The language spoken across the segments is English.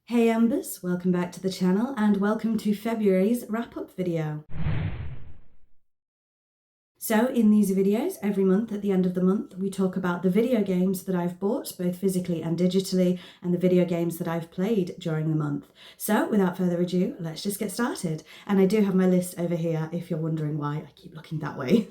Hey Embers, welcome back to the channel and welcome to February's wrap-up video. So in these videos, every month at the end of the month, we talk about the video games that I've bought, both physically and digitally, and the video games that I've played during the month. So without further ado, let's just get started. And I do have my list over here if you're wondering why I keep looking that way.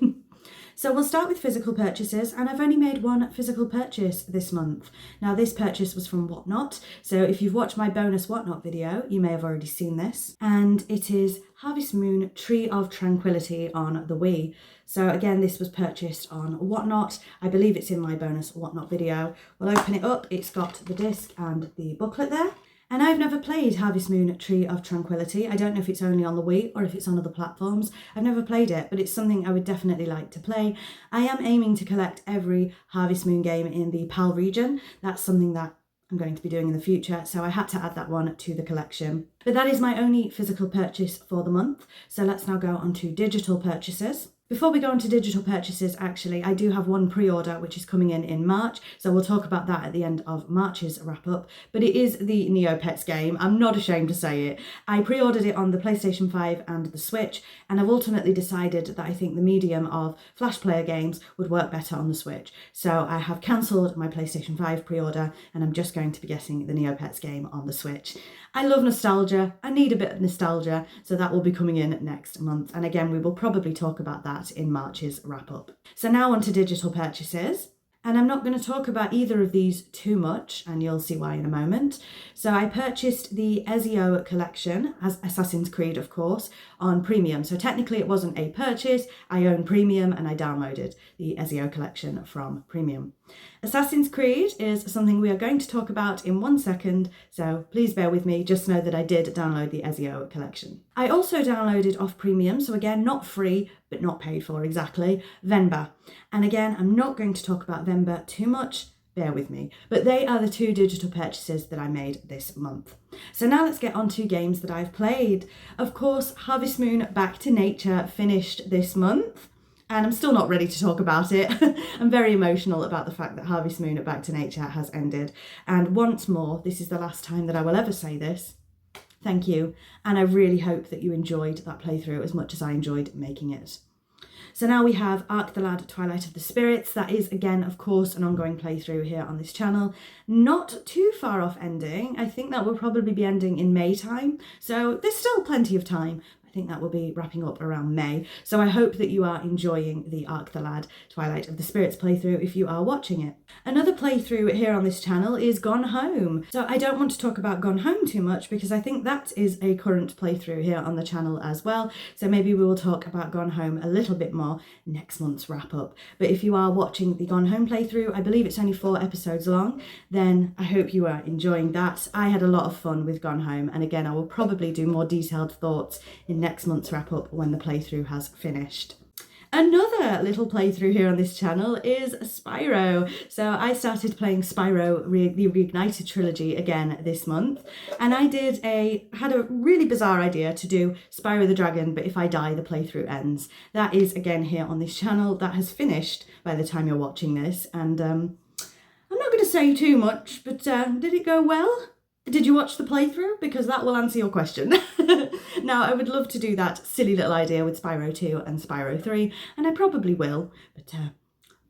So we'll start with physical purchases, and I've only made one physical purchase this month. Now this purchase was from Whatnot, so if you've watched my bonus Whatnot video, you may have already seen this. And it is Harvest Moon Tree of Tranquility on the Wii. So again, this was purchased on Whatnot. I believe it's in my bonus Whatnot video. We'll open it up, it's got the disc and the booklet there. And I've never played Harvest Moon Tree of Tranquility. I don't know if it's only on the Wii or if it's on other platforms. I've never played it, but it's something I would definitely like to play. I am aiming to collect every Harvest Moon game in the PAL region. That's something that I'm going to be doing in the future, so I had to add that one to the collection. But that is my only physical purchase for the month. So let's now go on to digital purchases. Before we go on to digital purchases, actually, I do have one pre-order which is coming in March, so we'll talk about that at the end of March's wrap-up, but it is the Neopets game. I'm not ashamed to say it. I pre-ordered it on the PlayStation 5 and the Switch, and I've ultimately decided that I think the medium of Flash player games would work better on the Switch. So I have cancelled my PlayStation 5 pre-order, and I'm just going to be getting the Neopets game on the Switch. I love nostalgia. I need a bit of nostalgia, so that will be coming in next month. And again, we will probably talk about that in March's wrap-up. So now on to digital purchases. And I'm not going to talk about either of these too much, and you'll see why in a moment. So I purchased the Ezio collection, as Assassin's Creed, of course, on Premium. So technically it wasn't a purchase. I own Premium and I downloaded the Ezio collection from Premium. Assassin's Creed is something we are going to talk about in 1 second, so please bear with me, just know that I did download the Ezio collection. I also downloaded off Premium, so again, not free, but not paid for exactly, Venba. And again, I'm not going to talk about Venba too much, bear with me, but they are the two digital purchases that I made this month. So now let's get on to games that I've played. Of course, Harvest Moon Back to Nature finished this month. And I'm still not ready to talk about it. I'm very emotional about the fact that Harvest Moon at Back to Nature has ended. And once more, this is the last time that I will ever say this. Thank you. And I really hope that you enjoyed that playthrough as much as I enjoyed making it. So now we have Ark the Lad Twilight of the Spirits. That is, again, of course, an ongoing playthrough here on this channel. Not too far off ending. I think that will probably be ending in May time. So there's still plenty of time. I think that will be wrapping up around May. So I hope that you are enjoying the Ark the Lad Twilight of the Spirits playthrough if you are watching it. Another playthrough here on this channel is Gone Home. So I don't want to talk about Gone Home too much because I think that is a current playthrough here on the channel as well. So maybe we will talk about Gone Home a little bit more next month's wrap up. But if you are watching the Gone Home playthrough, I believe it's only 4 episodes long, then I hope you are enjoying that. I had a lot of fun with Gone Home, and again, I will probably do more detailed thoughts in next month's wrap up when the playthrough has finished. Another little playthrough here on this channel is Spyro. So I started playing Spyro, the Reignited trilogy again this month, and I had a really bizarre idea to do Spyro the Dragon, but if I die, the playthrough ends. That is again here on this channel. That has finished by the time you're watching this, and I'm not going to say too much, but did it go well? Did you watch the playthrough? Because that will answer your question. Now, I would love to do that silly little idea with Spyro 2 and Spyro 3, and I probably will, but the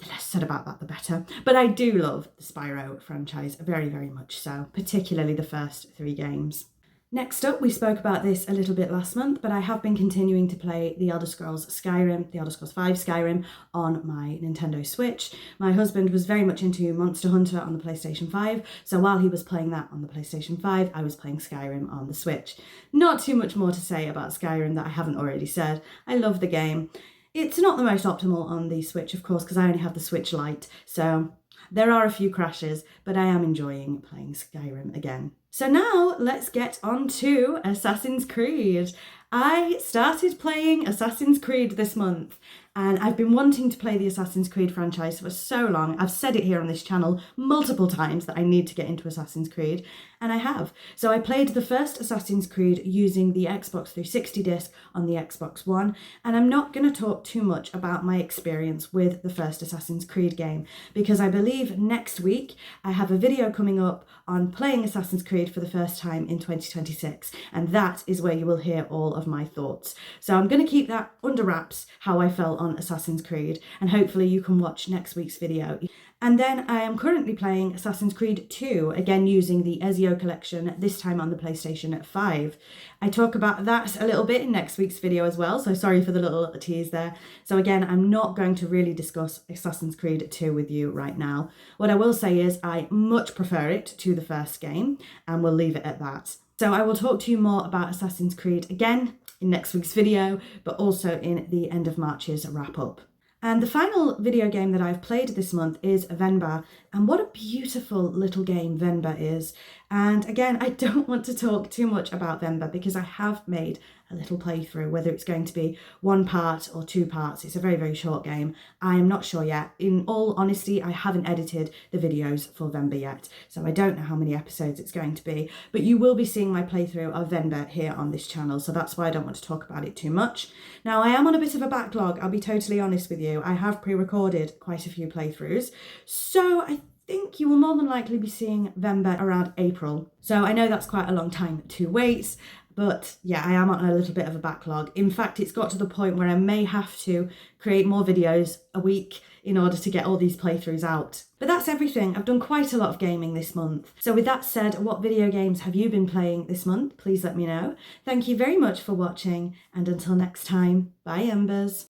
less said about that, the better. But I do love the Spyro franchise very, very much so, particularly the first 3 games. Next up, we spoke about this a little bit last month, but I have been continuing to play The Elder Scrolls Skyrim, The Elder Scrolls 5 Skyrim on my Nintendo Switch. My husband was very much into Monster Hunter on the PlayStation 5, so while he was playing that on the PlayStation 5, I was playing Skyrim on the Switch. Not too much more to say about Skyrim that I haven't already said. I love the game. It's not the most optimal on the Switch, of course, because I only have the Switch Lite, so there are a few crashes, but I am enjoying playing Skyrim again. So now let's get on to Assassin's Creed. I started playing Assassin's Creed this month, and I've been wanting to play the Assassin's Creed franchise for so long. I've said it here on this channel multiple times that I need to get into Assassin's Creed, And I have. So I played the first Assassin's Creed using the Xbox 360 disc on the Xbox One, and I'm not going to talk too much about my experience with the first Assassin's Creed game, because I believe next week I have a video coming up on playing Assassin's Creed for the first time in 2026, and that is where you will hear all of my thoughts. So I'm going to keep that under wraps, how I felt on Assassin's Creed, and hopefully you can watch next week's video. And then I am currently playing Assassin's Creed 2, again using the Ezio collection, this time on the PlayStation 5. I talk about that a little bit in next week's video as well, so sorry for the little tease there. So again, I'm not going to really discuss Assassin's Creed 2 with you right now. What I will say is I much prefer it to the first game, and we'll leave it at that. So I will talk to you more about Assassin's Creed again in next week's video, but also in the end of March's wrap up. And the final video game that I've played this month is Venba, and what a beautiful little game Venba is. And again, I don't want to talk too much about Venba because I have made a little playthrough, whether it's going to be 1 part or 2 parts. It's a very, very short game. I am not sure yet. In all honesty, I haven't edited the videos for Venba yet, so I don't know how many episodes it's going to be, but you will be seeing my playthrough of Venba here on this channel, so that's why I don't want to talk about it too much. Now, I am on a bit of a backlog, I'll be totally honest with you. I have pre-recorded quite a few playthroughs, so I think you will more than likely be seeing Venba around April. So I know that's quite a long time to wait, but yeah, I am on a little bit of a backlog. In fact, it's got to the point where I may have to create more videos a week in order to get all these playthroughs out. But that's everything. I've done quite a lot of gaming this month. So with that said, what video games have you been playing this month? Please let me know. Thank you very much for watching, and until next time, bye Embers.